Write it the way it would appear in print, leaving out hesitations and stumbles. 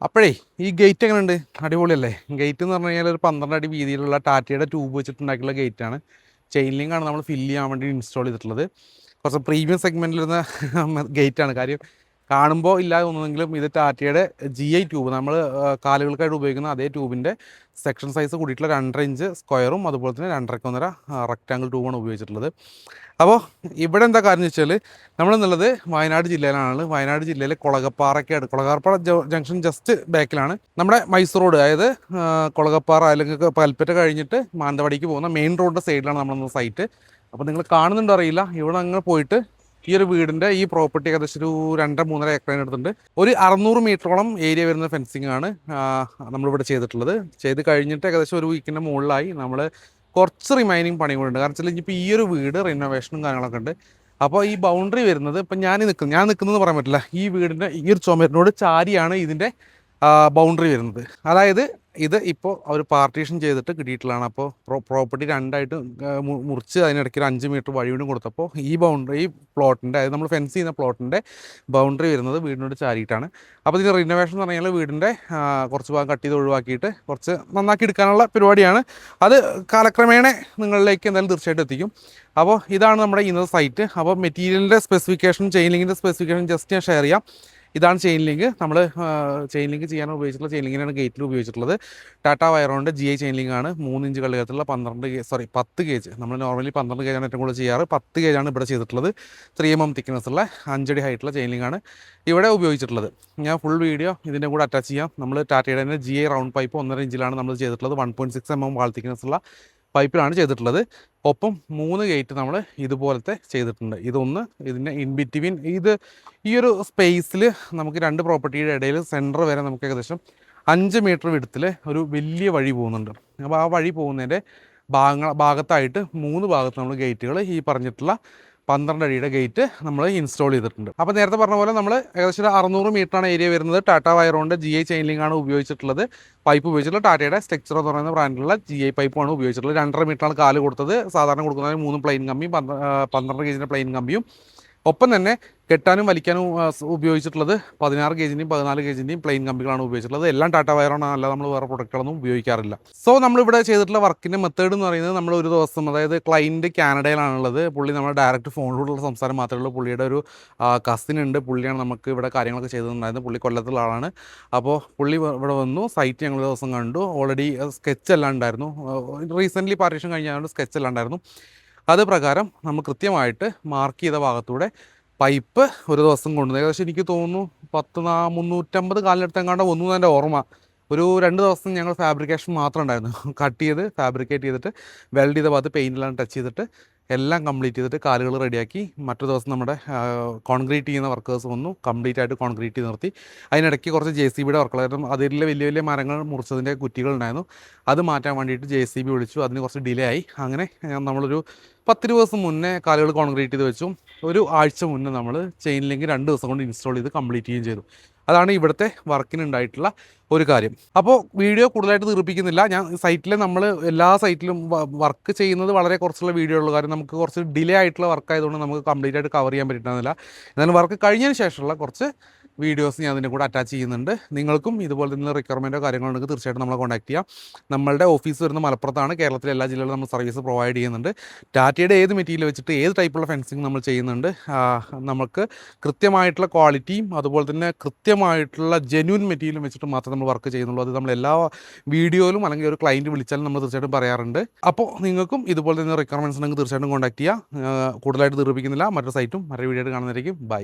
അപ്പോഴേ ഈ ഗേറ്റ് എങ്ങനെയുണ്ട്? അടിപൊളിയല്ലേ? ഗേറ്റ് എന്ന് പറഞ്ഞു കഴിഞ്ഞാൽ ഒരു 12 അടി വീതിയിലുള്ള ടാറ്റയുടെ ട്യൂബ് വെച്ചിട്ടുണ്ടാക്കിയുള്ള ഗേറ്റാണ്. ചെയിൻ ലിങ്കാണ് നമ്മൾ ഫില്ല് ചെയ്യാൻ വേണ്ടി ഇൻസ്റ്റാൾ ചെയ്തിട്ടുള്ളത്. കുറച്ച് പ്രീമിയം സെഗ്മെൻറ്റിൽ വരുന്ന ഗേറ്റാണ്. കാര്യം കാണുമ്പോൾ ഇല്ലാതെ തോന്നുമെങ്കിലും ഇത് ടാറ്റയുടെ GI ട്യൂബ്, നമ്മൾ കാലുകൾക്കായിട്ട് ഉപയോഗിക്കുന്ന അതേ ട്യൂബിൻ്റെ സെക്ഷൻ സൈസ് കൂടിയിട്ടുള്ള 2.5 ഇഞ്ച് സ്ക്വയറും അതുപോലെ തന്നെ 2.5 റെക്റ്റാങ്കിൾ ട്യൂബാണ് ഉപയോഗിച്ചിട്ടുള്ളത്. അപ്പോൾ ഇവിടെ എന്താ കാര്യം എന്ന് വെച്ചാൽ നമ്മളെന്നുള്ളത് വയനാട് ജില്ലയിലാണ്. വയനാട് ജില്ലയിലെ കൊളകപ്പാറ ജംഗ്ഷൻ ജസ്റ്റ് ബാക്കിലാണ് നമ്മുടെ മൈസൂർ റോഡ്. അതായത് കൊളകപ്പാറ അല്ലെങ്കിൽ കൽപ്പറ്റ കഴിഞ്ഞിട്ട് മാനന്തവാടിക്ക് പോകുന്ന മെയിൻ റോഡിൻ്റെ സൈഡിലാണ് നമ്മളെന്ന സൈറ്റ്. അപ്പോൾ നിങ്ങൾ കാണുന്നുണ്ടോ അറിയില്ല, ഇവിടെ അങ്ങ് പോയിട്ട് ഈ ഒരു വീടിൻ്റെ ഈ പ്രോപ്പർട്ടി ഏകദേശം ഒരു 2-3 ഏക്കറിന് എടുത്തിട്ടുണ്ട്. ഒരു 600 മീറ്ററോളം ഏരിയ വരുന്ന ഫെൻസിങ് ആണ് നമ്മളിവിടെ ചെയ്തിട്ടുള്ളത്. ചെയ്ത് കഴിഞ്ഞിട്ട് ഏകദേശം ഒരു വീക്കിൻ്റെ മുകളിലായി. നമ്മൾ കുറച്ച് റിമൈനിങ് പണി കൂടെ ഉണ്ട്. കാരണം വെച്ചാൽ ഇനിയിപ്പോൾ ഈ ഒരു വീട് റിനോവേഷനും കാര്യങ്ങളൊക്കെ ഉണ്ട്. അപ്പോൾ ഈ ബൗണ്ടറി വരുന്നത് ഇപ്പം ഞാൻ നിൽക്കുന്നത് പറയാൻ പറ്റില്ല. ഈ വീടിൻ്റെ ഈ ഒരു ചുമരിനോട് ചാരിയാണ് ഇതിൻ്റെ ബൗണ്ടറി വരുന്നത്. അതായത് ഇത് ഇപ്പോൾ അവർ പാർട്ടീഷൻ ചെയ്തിട്ട് കിട്ടിയിട്ടുള്ളതാണ്. അപ്പോൾ പ്രോപ്പർട്ടി രണ്ടായിട്ട് മുറിച്ച് അതിനിടയ്ക്ക് ഒരു 5 മീറ്റർ വഴി വീണ്ടും കൊടുത്തപ്പോൾ ഈ ബൗണ്ടറി, ഈ പ്ലോട്ടിൻ്റെ, അതായത് നമ്മൾ ഫെൻസ് ചെയ്യുന്ന പ്ലോട്ടിൻ്റെ ബൗണ്ടറി വരുന്നത് വീടിനോട് ചാരിയിട്ടാണ്. അപ്പോൾ ഇതിന് റിനോവേഷൻ എന്ന് പറഞ്ഞാൽ വീടിൻ്റെ കുറച്ച് ഭാഗം കട്ട് ചെയ്ത് ഒഴിവാക്കിയിട്ട് കുറച്ച് നന്നാക്കി എടുക്കാനുള്ള പരിപാടിയാണ്. അത് കാലക്രമേണ നിങ്ങളിലേക്ക് എന്തായാലും തീർച്ചയായിട്ടും എത്തിക്കും. അപ്പോൾ ഇതാണ് നമ്മുടെ ഇന്നത്തെ സൈറ്റ്. അപ്പോൾ മെറ്റീരിയലിൻ്റെ സ്പെസിഫിക്കേഷൻ, ചെയിൻ ലിങ്കിൻ്റെ സ്പെസിഫിക്കേഷൻ ജസ്റ്റ് ഞാൻ ഷെയർ ചെയ്യാം. ഇതാണ് ചെയിൻ ലിങ്ക്. നമ്മൾ ചെയിൻ ലിങ്ക് ചെയ്യാൻ ഉപയോഗിച്ചിട്ടുള്ള ചെയിൻ ലിങ്കിനാണ് ഗേറ്റിൽ ഉപയോഗിച്ചിട്ടുള്ളത്. ടാറ്റ വയറോണിൻ്റെ GI ചെയിൻ ലിങ്കാണ്. 3 ഇഞ്ച് കള്ളികത്തുള്ള 10 ഗേജ്. നമ്മൾ നോർമലി 12 ഗേജാണ് ഏറ്റവും കൂടുതൽ ചെയ്യാറ്. 10 ഗേജാണ് ഇവിടെ ചെയ്തിട്ടുള്ളത്. 3 mm തിക്നെസ് ഉള്ള 5 അടി ഹൈറ്റുള്ള ചെയിൻ ലിങ്കാണ് ഇവിടെ ഉപയോഗിച്ചിട്ടുള്ളത്. ഞാൻ ഫുൾ വീഡിയോ ഇതിൻ്റെ കൂടെ അറ്റാച്ച് ചെയ്യാം. നമ്മൾ ടാറ്റയുടെ തന്നെ GI റൗണ്ട് പൈപ്പ് 1.5 ഇഞ്ചിലാണ് നമ്മൾ ചെയ്തിട്ടുള്ളത്. 1.6 mm വാൾ തിക്നെസ് ഉള്ള പൈപ്പിലാണ് ചെയ്തിട്ടുള്ളത്. ഒപ്പം 3 ഗേറ്റ് നമ്മൾ ഇതുപോലത്തെ ചെയ്തിട്ടുണ്ട്. ഇതൊന്ന് ഇതിൻ്റെ ഇൻ ബിറ്റ്വീൻ ഈ ഒരു സ്പേസിൽ നമുക്ക് 2 പ്രോപ്പർട്ടിയുടെ ഇടയിൽ സെൻറ്റർ വരെ നമുക്ക് ഏകദേശം 5 മീറ്റർ വിഡ്ത്തിൽ ഒരു വലിയ വഴി പോകുന്നുണ്ട്. അപ്പോൾ ആ വഴി പോകുന്നതിൻ്റെ ഭാഗത്തായിട്ട് 3 ഭാഗത്ത് നമ്മൾ ഗേറ്റുകൾ ഈ പറഞ്ഞിട്ടുള്ള 12 അടിയുടെ ഗേറ്റ് നമ്മൾ ഇൻസ്റ്റാൾ ചെയ്തിട്ടുണ്ട്. അപ്പോൾ നേരത്തെ പറഞ്ഞ പോലെ നമ്മൾ ഏകദേശം 600 മീറ്ററാണ് ഏരിയ വരുന്നത്. ടാറ്റ വയറോണിൻ്റെ GI ചെയിൻ ലിങ്കാണ് ഉപയോഗിച്ചിട്ടുള്ളത്. പൈപ്പ് ഉപയോഗിച്ചിട്ടുള്ള ടാറ്റയുടെ സ്ട്രക്ചർ എന്ന് പറയുന്ന ബ്രാൻഡിലുള്ള GI പൈപ്പാണ് ഉപയോഗിച്ചിട്ടുള്ളത്. 2.5 മീറ്ററാണ് കാല് കൊടുത്തത്. സാധാരണ കൊടുക്കുന്നത് 3 പ്ലെയിൻ കമ്പിയും 12 ഗേജിൻ്റെ പ്ലെയിൻ കമ്പിയും. ഒപ്പം തന്നെ കെട്ടാനും വലിക്കാനും ഉപയോഗിച്ചിട്ടുള്ളത് 16 ഗേജിൻ്റെയും 14 ഗേജിൻ്റെയും പ്ലെയിൻ കമ്പികളാണ് ഉപയോഗിച്ചിട്ടുള്ളത്. എല്ലാം ടാറ്റ വയറാണ്, അല്ല നമ്മൾ വേറെ പ്രൊഡക്റ്റുകളൊന്നും ഉപയോഗിക്കാറില്ല. സോ നമ്മളിവിടെ ചെയ്തിട്ടുള്ള വർക്കിൻ്റെ മെത്തേഡ് എന്ന് പറയുന്നത്, നമ്മൾ ഒരു ദിവസം, അതായത് ക്ലൈൻറ്റ് കാനഡയിലാണുള്ളത്. പുള്ളി നമ്മൾ ഡയറക്റ്റ് ഫോണിലൂടെയുള്ള സംസാരം മാത്രമേ ഉള്ളൂ. പുള്ളിയുടെ ഒരു കസിൻ ഉണ്ട്. പുള്ളിയാണ് നമുക്ക് ഇവിടെ കാര്യങ്ങളൊക്കെ ചെയ്തിട്ടുണ്ടായിരുന്നത്. പുള്ളി കൊല്ലത്തുള്ള ആളാണ്. അപ്പോൾ പുള്ളി ഇവിടെ വന്നു. സൈറ്റ് ഞങ്ങൾ ദിവസം കണ്ടു. ഓൾറെഡി സ്കെച്ച് എല്ലാം ഉണ്ടായിരുന്നു. റീസെൻ്റ്ലി പാർട്ടീഷൻ കഴിഞ്ഞാൽ സ്കെച്ച് എല്ലാം ഉണ്ടായിരുന്നു. അത് പ്രകാരം നമ്മൾ കൃത്യമായിട്ട് മാർക്ക് ചെയ്ത ഭാഗത്തൂടെ പൈപ്പ് ഒരു ദിവസം കൊണ്ടുവന്നു. ഏകദേശം എനിക്ക് തോന്നുന്നു 350 കാലിനടുത്തെങ്ങാണ്ട് ഒന്നും എൻ്റെ ഓർമ്മ. ഒരു 2 ദിവസം ഞങ്ങൾ ഫാബ്രിക്കേഷൻ മാത്രം ഉണ്ടായിരുന്നു. കട്ട് ചെയ്ത് ഫാബ്രിക്കേറ്റ് ചെയ്തിട്ട് വെൽഡ് ചെയ്ത ഭാഗത്ത് പെയിൻറ്റെല്ലാം ടച്ച് ചെയ്തിട്ട് എല്ലാം കംപ്ലീറ്റ് ചെയ്തിട്ട് കാലുകൾ റെഡിയാക്കി. മറ്റൊരു ദിവസം നമ്മുടെ കോൺക്രീറ്റ് ചെയ്യുന്ന വർക്കേഴ്സ് വന്നു. കംപ്ലീറ്റ് ആയിട്ട് കോൺക്രീറ്റ് ചെയ്ത് നിർത്തി. അതിനിടയ്ക്ക് കുറച്ച് JCBയുടെ വർക്കുകളായിരുന്നു. അതിലെ വലിയ വലിയ മരങ്ങൾ മുറിച്ചതിൻ്റെ കുറ്റികളുണ്ടായിരുന്നു. അത് മാറ്റാൻ വേണ്ടിയിട്ട് JCB വിളിച്ചു. അതിന് കുറച്ച് ഡിലേ ആയി. അങ്ങനെ നമ്മളൊരു 10 ദിവസം മുന്നേ കാലുകൾ കോൺക്രീറ്റ് ചെയ്ത് വെച്ചു. ഒരു ആഴ്ച മുന്നേ നമ്മൾ ചെയിൻ ലിങ്ക് 2 ദിവസം കൊണ്ട് ഇൻസ്റ്റാൾ ചെയ്ത് കംപ്ലീറ്റ് ചെയ്യുകയും ചെയ്തു. അതാണ് ഇവിടുത്തെ വർക്കിനുണ്ടായിട്ടുള്ള ഒരു കാര്യം. അപ്പോൾ വീഡിയോ കൂടുതലായിട്ട് തീർപ്പിക്കുന്നില്ല. ഞാൻ സൈറ്റിൽ, നമ്മൾ എല്ലാ സൈറ്റിലും വർക്ക് ചെയ്യുന്നത് വളരെ കുറച്ചുള്ള വീഡിയോ ഉള്ള കാര്യം നമുക്ക് കുറച്ച് ഡിലേ ആയിട്ടുള്ള വർക്കായതുകൊണ്ട് നമുക്ക് കംപ്ലീറ്റ് ആയിട്ട് കവർ ചെയ്യാൻ പറ്റുന്നില്ല. എന്നാലും വർക്ക് കഴിഞ്ഞതിന് ശേഷമുള്ള കുറച്ച് വീഡിയോസ് ഞാൻ അതിൻ്റെ കൂടെ അറ്റാച്ച് ചെയ്യുന്നുണ്ട്. നിങ്ങൾക്കും ഇതുപോലെ തന്നെ റിക്വയർമെൻറ്റോ കാര്യങ്ങളുണ്ടെങ്കിൽ തീർച്ചയായിട്ടും നമ്മളെ കോൺടാക്ട് ചെയ്യാം. നമ്മളുടെ ഓഫീസ് വരുന്ന മലപ്പുറത്താണ്. കേരളത്തിലെ എല്ലാ ജില്ലകളിലും നമ്മൾ സർവീസ് പ്രൊവൈഡ് ചെയ്യുന്നുണ്ട്. ടാറ്റയുടെ ഏത് മെറ്റീരിയൽ വെച്ചിട്ട് ഏത് ടൈപ്പുള്ള ഫെൻസിങ് നമ്മൾ ചെയ്യുന്നുണ്ട്. നമുക്ക് കൃത്യമായിട്ടുള്ള ക്വാളിറ്റിയും അതുപോലെ തന്നെ കൃത്യമായിട്ടുള്ള ജെന്യൂൻ മെറ്റീരിയലും വെച്ചിട്ട് മാത്രമേ നമ്മൾ വർക്ക് ചെയ്യുന്നുള്ളൂ. അത് നമ്മൾ എല്ലാ വീഡിയോയിലും അല്ലെങ്കിൽ ഒരു ക്ലയൻറ്റ് വിളിച്ചാലും നമ്മൾ തീർച്ചയായിട്ടും പറയാറുണ്ട്. അപ്പോൾ നിങ്ങൾക്കും ഇതുപോലെ തന്നെ റിക്വയർമെൻറ്റ്സ് ഉണ്ടെങ്കിൽ തീർച്ചയായിട്ടും കോൺടാക്ട് ചെയ്യുക. കൂടുതലായിട്ട് തീർപ്പിക്കുന്നില്ല. മറ്റൊരു സൈറ്റും മറ്റൊരു വീഡിയോ ആയിട്ട് കാണുന്നതായിരിക്കും. ബൈ.